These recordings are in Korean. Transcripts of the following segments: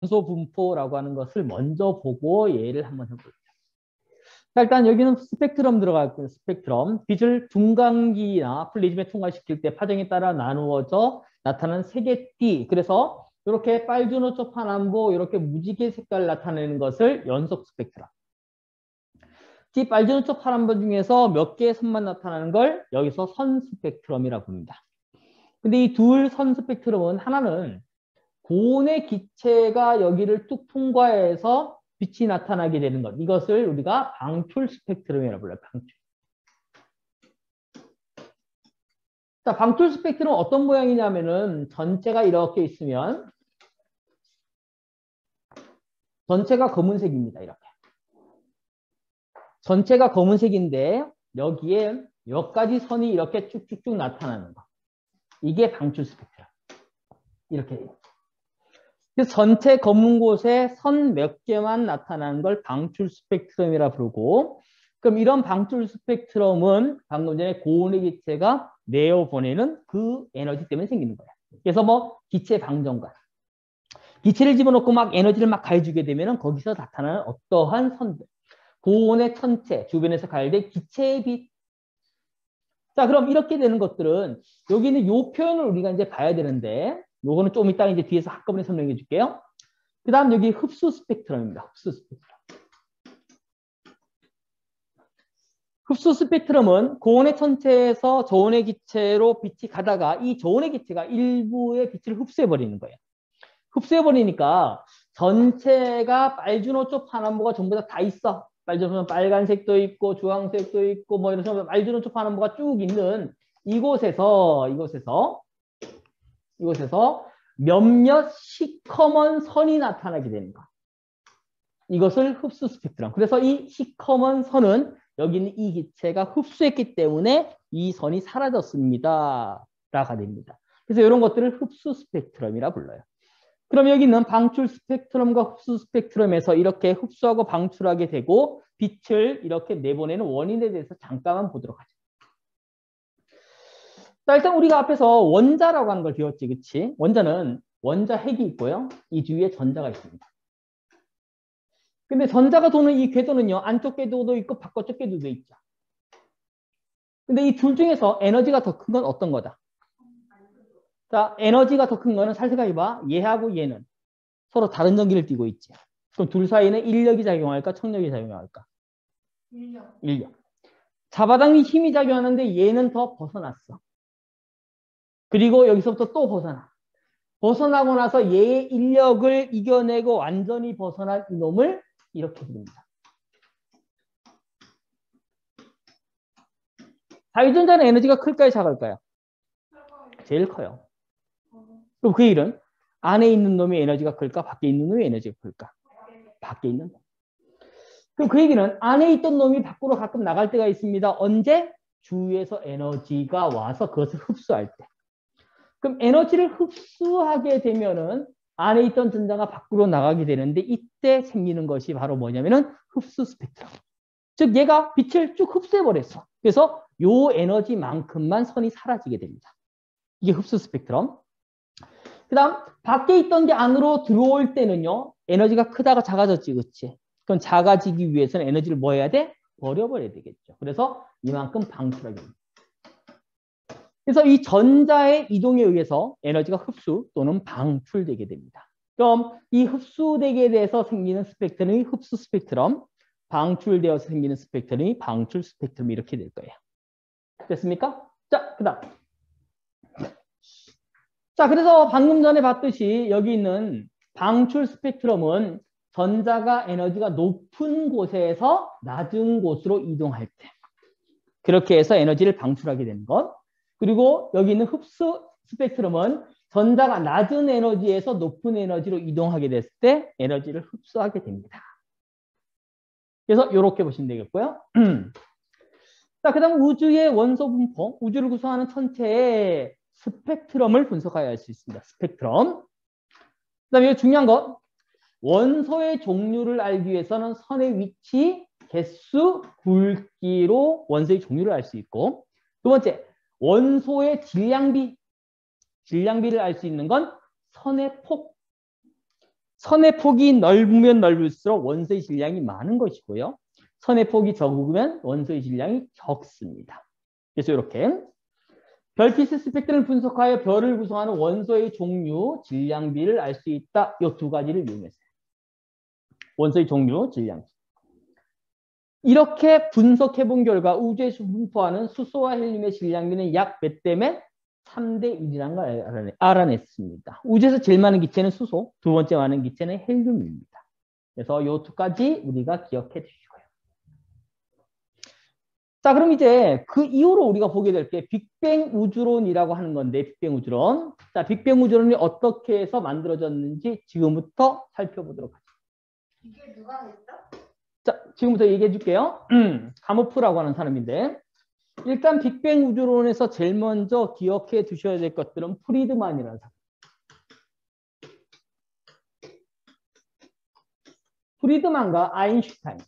원소 분포라고 하는 것을 먼저 보고 예를 한번 해볼게요. 자, 일단 여기는 스펙트럼 들어가 있고요. 스펙트럼. 빛을 중간기나 플리즘에 통과시킬 때 파장에 따라 나누어져 나타나는 색의 그래서 이렇게 빨주노초 파남보 이렇게 무지개 색깔 나타내는 것을 연속 스펙트럼. 이 빨주노초 파남보 중에서 몇 개의 선만 나타나는 걸 여기서 선 스펙트럼이라고 합니다. 근데 이 둘 선 스펙트럼은 하나는 고온의 기체가 여기를 뚝 통과해서 빛이 나타나게 되는 것. 이것을 우리가 방출 스펙트럼이라고 불러요. 방출. 자, 방출 스펙트럼 어떤 모양이냐면은 전체가 이렇게 있으면 전체가 검은색입니다. 이렇게. 전체가 검은색인데 여기에 몇 가지 선이 이렇게 쭉쭉쭉 나타나는 거. 이게 방출 스펙트럼. 이렇게. 그래서 전체 검은 곳에 선 몇 개만 나타나는 걸 방출 스펙트럼이라 부르고, 그럼 이런 방출 스펙트럼은 방금 전에 고온의 기체가 내어보내는 그 에너지 때문에 생기는 거예요. 그래서 뭐 기체 방정관. 기체를 집어넣고 막 에너지를 막 가해주게 되면 거기서 나타나는 어떠한 선들. 고온의 천체, 주변에서 가열된 기체의 빛. 자, 그럼 이렇게 되는 것들은 여기 있는 요 표현을 우리가 이제 봐야 되는데, 요거는 좀 이따 이제 뒤에서 한꺼번에 설명해 줄게요. 그 다음 여기 흡수 스펙트럼입니다. 흡수 스펙트럼. 흡수 스펙트럼은 고온의 천체에서 저온의 기체로 빛이 가다가 이 저온의 기체가 일부의 빛을 흡수해버리는 거예요. 흡수해버리니까 전체가 빨주노초 파남보가 전부 다 있어. 빨주노초 빨간색도 있고 주황색도 있고 뭐 이런 식으로 빨주노초 파남보가 쭉 있는 이곳에서 몇몇 시커먼 선이 나타나게 되는 거. 이것을 흡수 스펙트럼. 그래서 이 시커먼 선은 여기 있는 이 기체가 흡수했기 때문에 이 선이 사라졌습니다. 라가 됩니다. 그래서 이런 것들을 흡수 스펙트럼이라 불러요. 그럼 여기 있는 방출 스펙트럼과 흡수 스펙트럼에서 이렇게 흡수하고 방출하게 되고 빛을 이렇게 내보내는 원인에 대해서 잠깐만 보도록 하죠. 자, 일단 우리가 앞에서 원자라고 하는 걸 배웠지, 그치? 원자는 원자 핵이 있고요. 이 주위에 전자가 있습니다. 근데 전자가 도는 이 궤도는요, 안쪽 궤도도 있고 바깥쪽 궤도도 있죠. 근데 이 둘 중에서 에너지가 더 큰 건 어떤 거다? 자, 에너지가 더 큰 거는 잘 생각해봐. 얘하고 얘는 서로 다른 전기를 띠고 있지. 그럼 둘 사이에는 인력이 작용할까, 청력이 작용할까? 인력. 잡아당긴 힘이 작용하는데 얘는 더 벗어났어. 그리고 여기서부터 또 벗어나. 벗어나고 나서 얘의 인력을 이겨내고 완전히 벗어난 이놈을 이렇게 부릅니다. 자유전자는 에너지가 클까요, 작을까요? 제일 커요. 그럼 그 일은 안에 있는 놈의 에너지가 클까, 밖에 있는 놈의 에너지가 클까? 밖에 있는 놈. 그럼 그 얘기는 안에 있던 놈이 밖으로 가끔 나갈 때가 있습니다. 언제? 주위에서 에너지가 와서 그것을 흡수할 때. 그럼 에너지를 흡수하게 되면은 안에 있던 전자가 밖으로 나가게 되는데 이때 생기는 것이 바로 뭐냐면은 흡수 스펙트럼. 즉 얘가 빛을 쭉 흡수해버렸어. 그래서 요 에너지만큼만 선이 사라지게 됩니다. 이게 흡수 스펙트럼. 그 다음 밖에 있던 게 안으로 들어올 때는요. 에너지가 크다가 작아졌지. 그렇지? 그럼 작아지기 위해서는 에너지를 뭐 해야 돼? 버려버려야 되겠죠. 그래서 이만큼 방출하게 됩니다. 그래서 이 전자의 이동에 의해서 에너지가 흡수 또는 방출되게 됩니다. 그럼 이 흡수되게 돼서 생기는 스펙트럼이 흡수 스펙트럼, 방출되어서 생기는 스펙트럼이 방출 스펙트럼 이렇게 될 거예요. 됐습니까? 자, 그다음. 자, 그래서 방금 전에 봤듯이 여기 있는 방출 스펙트럼은 전자가 에너지가 높은 곳에서 낮은 곳으로 이동할 때 그렇게 해서 에너지를 방출하게 되는 것. 그리고 여기 있는 흡수 스펙트럼은 전자가 낮은 에너지에서 높은 에너지로 이동하게 됐을 때 에너지를 흡수하게 됩니다. 그래서 이렇게 보시면 되겠고요. 자, 그 다음 우주의 원소 분포, 우주를 구성하는 천체의 스펙트럼을 분석하여 할 수 있습니다. 스펙트럼. 그 다음에 중요한 것, 원소의 종류를 알기 위해서는 선의 위치, 개수, 굵기로 원소의 종류를 알 수 있고 두 번째, 원소의 질량비를 알 수 있는 건 선의 폭. 선의 폭이 넓으면 넓을수록 원소의 질량이 많은 것이고요. 선의 폭이 적으면 원소의 질량이 적습니다. 그래서 이렇게 별빛의 스펙트럼을 분석하여 별을 구성하는 원소의 종류, 질량비를 알 수 있다. 이 두 가지를 이용해서 원소의 종류, 질량비. 이렇게 분석해 본 결과 우주에서 분포하는 수소와 헬륨의 질량비는 약 몇 대면 3대 1이라는 걸 알아냈습니다. 우주에서 제일 많은 기체는 수소, 두 번째 많은 기체는 헬륨입니다. 그래서 이 두 가지 우리가 기억해 두시고요. 자, 그럼 이제 그 이후로 우리가 보게 될 게 빅뱅 우주론이라고 하는 건데, 빅뱅 우주론. 자, 빅뱅 우주론이 어떻게 해서 만들어졌는지 지금부터 살펴보도록 하죠. 이게 누가 했죠? 자, 지금부터 얘기해 줄게요. 가모프라고 하는 사람인데, 일단 빅뱅 우주론에서 제일 먼저 기억해 두셔야 될 것들은 프리드만이라는 사람. 프리드만과 아인슈타인.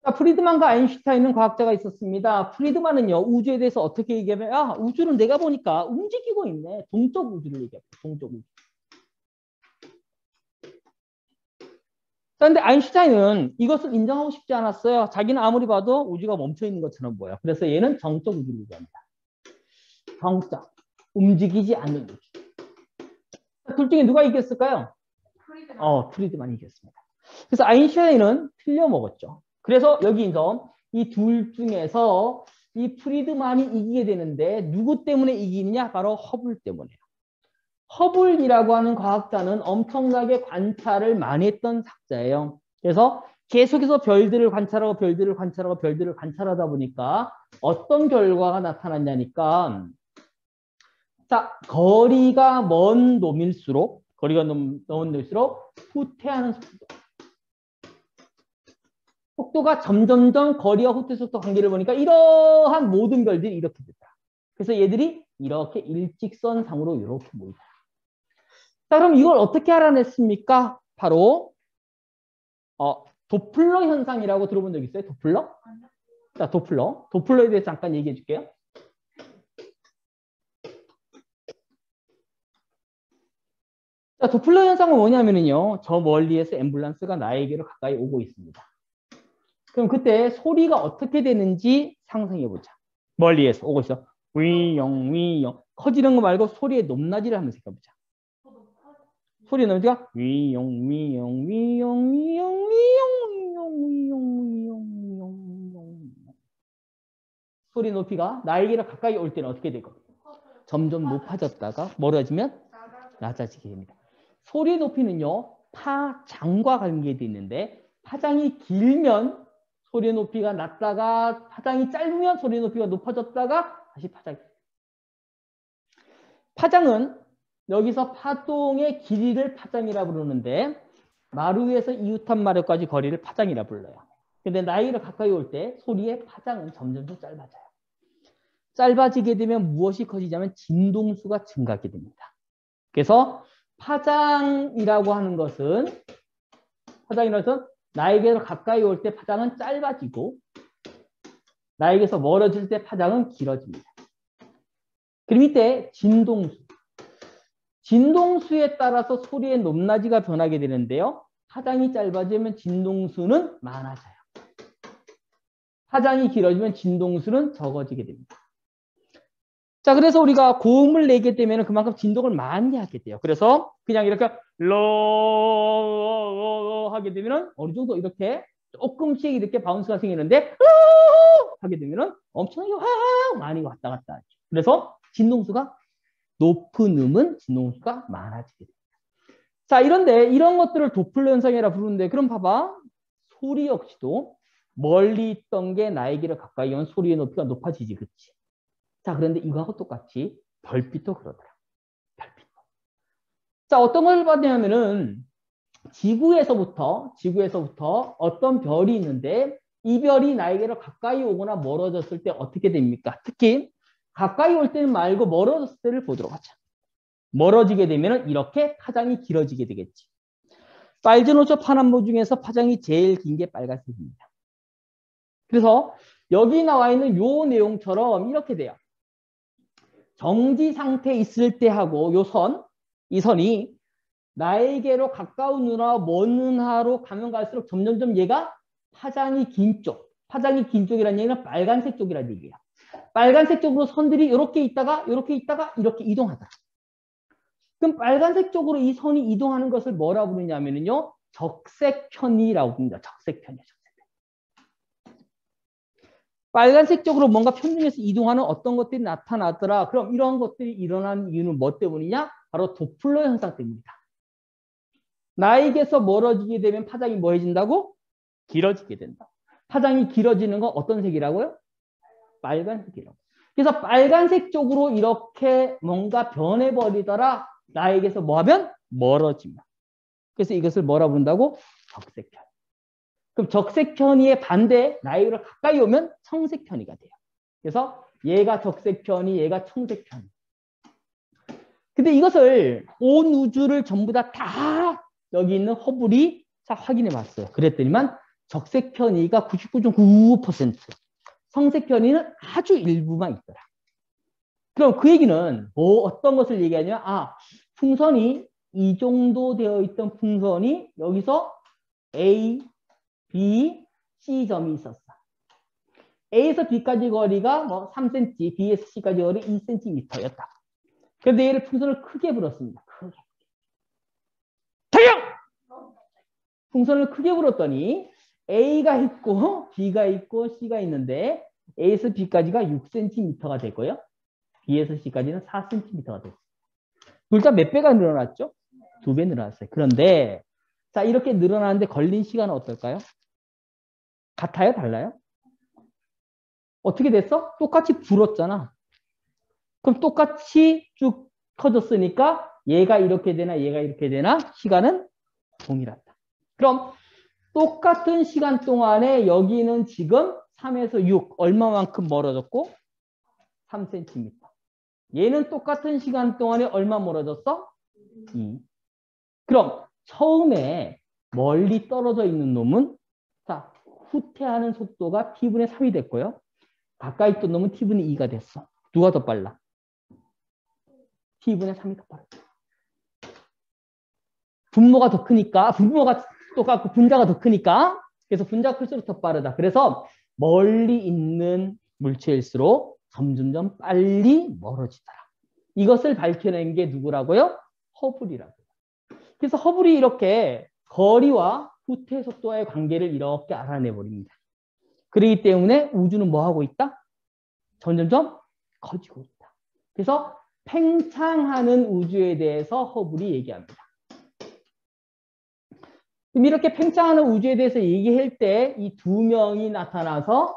자, 프리드만과 아인슈타인은 과학자가 있었습니다. 프리드만은요, 우주에 대해서 어떻게 얘기하면, 아, 우주는 내가 보니까 움직이고 있네. 동적 우주를 얘기합니다. 동적 우주. 그런데 아인슈타인은 이것을 인정하고 싶지 않았어요. 자기는 아무리 봐도 우주가 멈춰 있는 것처럼 보여요. 그래서 얘는 정적 우주를 얘기합니다. 정적, 움직이지 않는 우주. 둘 중에 누가 이겼을까요? 프리드만이 이겼습니다. 그래서 아인슈타인은 틀려먹었죠. 그래서 여기서 이 둘 중에서 이 프리드만이 이기게 되는데 누구 때문에 이기느냐? 바로 허블 때문에요. 허블이라고 하는 과학자는 엄청나게 관찰을 많이 했던 학자예요. 그래서 계속해서 별들을 관찰하고 별들을 관찰하고 별들을 관찰하다 보니까 어떤 결과가 나타났냐니까, 자, 거리가 먼 놈일수록 후퇴하는 속도가 점점점 거리와 후퇴 속도 관계를 보니까 이러한 모든 별들이 이렇게 됐다. 그래서 얘들이 이렇게 일직선상으로 이렇게 모이다. 자, 그럼 이걸 어떻게 알아냈습니까? 바로 도플러 현상이라고 들어본 적 있어요? 도플러? 자, 도플러에 대해서 잠깐 얘기해 줄게요. 자, 도플러 현상은 뭐냐면요, 저 멀리에서 앰뷸런스가 나에게로 가까이 오고 있습니다. 그럼 그때 소리가 어떻게 되는지 상상해 보자. 멀리에서 오고 있어. 위용 위용. 커지는 거 말고 소리의 높낮이를 한번 생각해보자. 소리의 높낮이가 위용 위용 위용 위용 위용 위용 위용 위용. 소리 높이가 나에게로 가까이 올 때는 어떻게 되고? 점점 높아졌다가 멀어지면 낮아지게 됩니다. 소리의 높이는요, 파장과 관계되어 있는데, 파장이 길면 소리의 높이가 낮다가, 파장이 짧으면 소리의 높이가 높아졌다가 다시 파장이. 파장은 여기서 파동의 길이를 파장이라 부르는데, 마루에서 이웃한 마루까지 거리를 파장이라 불러요. 근데 나이가 가까이 올 때 소리의 파장은 점점 짧아져요. 짧아지게 되면 무엇이 커지냐면 진동수가 증가하게 됩니다. 그래서 파장이라고 하는 것은 나에게로 가까이 올 때 파장은 짧아지고 나에게서 멀어질 때 파장은 길어집니다. 그럼 이때 진동수에 따라서 소리의 높낮이가 변하게 되는데요. 파장이 짧아지면 진동수는 많아져요. 파장이 길어지면 진동수는 적어지게 됩니다. 자, 그래서 우리가 고음을 내게 되면 그만큼 진동을 많이 하게 돼요. 그래서 그냥 이렇게 러 하게 되면 어느 정도 이렇게 조금씩 이렇게 바운스가 생기는데 하게 되면 엄청나게 많이 왔다 갔다 하죠. 그래서 진동수가 높은 음은 진동수가 많아지게 됩니다. 자, 이런데 이런 것들을 도플러 현상이라 부르는데, 그럼 봐봐. 소리 역시도 멀리 있던 게 나에게로 가까이 오면 소리의 높이가 높아지지, 그렇지? 자, 그런데 이거하고 똑같이 별빛도 그러더라. 별빛도. 자, 어떤 걸 봤냐면은 지구에서부터 어떤 별이 있는데 이 별이 나에게로 가까이 오거나 멀어졌을 때 어떻게 됩니까? 특히 가까이 올 때는 말고 멀어졌을 때를 보도록 하자. 멀어지게 되면 이렇게 파장이 길어지게 되겠지. 빨주노초 파남보 중에서 파장이 제일 긴 게 빨간색입니다. 그래서 여기 나와 있는 요 내용처럼 이렇게 돼요. 정지 상태에 있을 때 하고 요 선, 이 선이 나에게로 가까운 은하와 먼 은하로 가면 갈수록 점점점 얘가 파장이 긴 쪽, 파장이 긴 쪽이라는 얘기는 빨간색 쪽이라는 얘기예요. 빨간색 쪽으로 선들이 이렇게 있다가 이렇게 이동하다. 그럼 빨간색 쪽으로 이 선이 이동하는 것을 뭐라고 부르냐면요, 적색편이라고 부릅니다. 적색편이에요. 적색편. 빨간색 쪽으로 뭔가 편중해서 이동하는 어떤 것들이 나타나더라. 그럼 이런 것들이 일어나는 이유는 뭐 때문이냐? 바로 도플러 현상 때문이다. 나에게서 멀어지게 되면 파장이 뭐해진다고? 길어지게 된다. 파장이 길어지는 건 어떤 색이라고요? 빨간색이라고. 그래서 빨간색 쪽으로 이렇게 뭔가 변해버리더라. 나에게서 뭐하면? 멀어지면. 그래서 이것을 뭐라 부른다고? 적색편. 그럼 적색편이의 반대, 나에게로 가까이 오면 청색편이가 돼요. 그래서 얘가 적색편이, 얘가 청색편이. 근데 이것을 온 우주를 전부 다 여기 있는 허블이 자 확인해 봤어요. 그랬더니만 적색편이가 99.99%, 청색편이는 아주 일부만 있더라. 그럼 그 얘기는 뭐 어떤 것을 얘기하냐? 아, 풍선이 이 정도 되어 있던 풍선이 여기서 A, B, C 점이 있었어. A에서 B까지 거리가 뭐 3cm, B에서 C까지 거리 2cm였다. 그런데 얘를 풍선을 크게 불었습니다. 크게. 타격! 풍선을 크게 불었더니 A가 있고 B가 있고 C가 있는데 A에서 B까지가 6cm가 되고요. B에서 C까지는 4cm가 됐어요. 둘 다 몇 배가 늘어났죠? 2배 늘어났어요. 그런데 자 이렇게 늘어나는데 걸린 시간은 어떨까요? 같아요? 달라요? 어떻게 됐어? 똑같이 불었잖아. 그럼 똑같이 쭉 커졌으니까 얘가 이렇게 되나 얘가 이렇게 되나 시간은 동일하다. 그럼 똑같은 시간 동안에 여기는 지금 3에서 6 얼마만큼 멀어졌고 3cm. 얘는 똑같은 시간 동안에 얼마 멀어졌어? 2. 그럼 처음에 멀리 떨어져 있는 놈은 자 후퇴하는 속도가 t분의 3이 됐고요. 가까이 있던 놈은 t분의 2가 됐어. 누가 더 빨라? t분의 3이 더 빨라. 분모가 더 크니까 분모가 똑같고 분자가 더 크니까 그래서 분자가 클수록 더 빠르다. 그래서 멀리 있는 물체일수록 점점점 빨리 멀어지더라. 이것을 밝혀낸 게 누구라고요? 허블이라고요. 그래서 허블이 이렇게 거리와 후퇴 속도와의 관계를 이렇게 알아내버립니다. 그렇기 때문에 우주는 뭐하고 있다? 점점점 커지고 있다. 그래서 팽창하는 우주에 대해서 허블이 얘기합니다. 그럼 이렇게 팽창하는 우주에 대해서 얘기할 때 이 두 명이 나타나서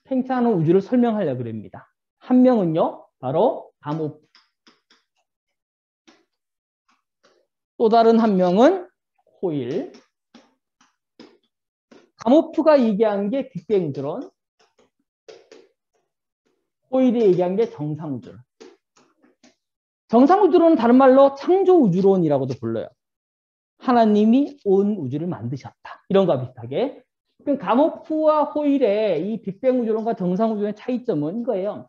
팽창하는 우주를 설명하려고 합니다. 한 명은요, 바로 가모프. 또 다른 한 명은 호일. 가모프가 얘기한 게 빅뱅 우주론, 호일이 얘기한 게 정상 우주론. 정상 우주론은 다른 말로 창조 우주론이라고도 불러요. 하나님이 온 우주를 만드셨다. 이런 거와 비슷하게. 그럼 가모프와 호일의 이 빅뱅 우주론과 정상 우주론의 차이점은 이거예요.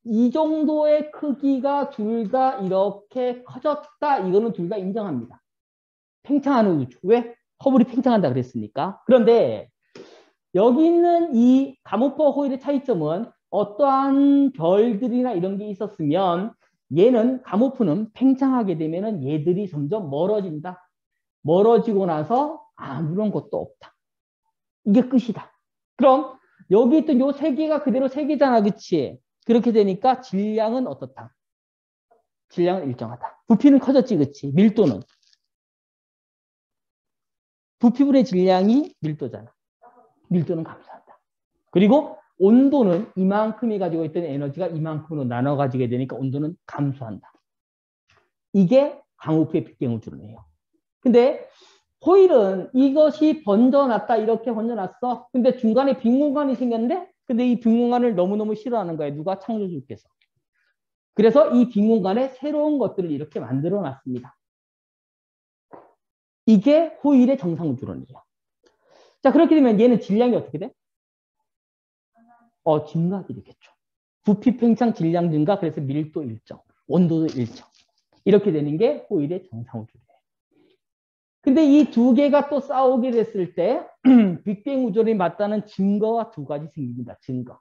이 정도의 크기가 둘 다 이렇게 커졌다. 이거는 둘 다 인정합니다. 팽창하는 우주. 왜? 허블이 팽창한다 그랬으니까. 그런데 여기 있는 이 가모프와 호일의 차이점은 어떠한 별들이나 이런 게 있었으면 얘는 가모프는 팽창하게 되면 얘들이 점점 멀어진다. 멀어지고 나서 아무런 것도 없다. 이게 끝이다. 그럼 여기 있던 요 세 개가 그대로 세 개잖아. 그치? 그렇게 되니까 질량은 어떻다? 질량은 일정하다. 부피는 커졌지. 그치? 밀도는. 부피분의 질량이 밀도잖아. 밀도는 감소한다. 그리고 온도는 이만큼이 가지고 있던 에너지가 이만큼으로 나눠 가지게 되니까 온도는 감소한다. 이게 가모프의 빅뱅 우주론이에요. 근데 호일은 이것이 번져났다. 이렇게 번져났어. 근데 중간에 빈 공간이 생겼는데 근데 이 빈 공간을 너무너무 싫어하는 거예요. 누가? 창조주께서. 그래서 이 빈 공간에 새로운 것들을 이렇게 만들어 놨습니다. 이게 호일의 정상 우주론이에요. 자, 그렇게 되면 얘는 질량이 어떻게 돼? 증가하게 되겠죠. 부피 팽창 질량 증가, 그래서 밀도 일정, 온도도 일정. 이렇게 되는 게 호일의 정상 우주래요. 근데 이 두 개가 또 싸우게 됐을 때 빅뱅 우주론이 맞다는 증거가 두 가지 생깁니다. 증거.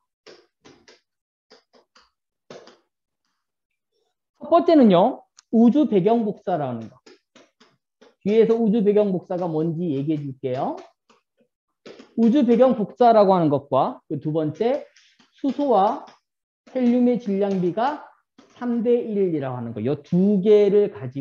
첫 번째는요. 우주 배경 복사라는 거. 뒤에서 우주 배경 복사가 뭔지 얘기해 줄게요. 우주 배경 복사라고 하는 것과 그 두 번째 수소와 헬륨의 질량비가 3대 1이라고 하는 거. 이 두 개를 가지고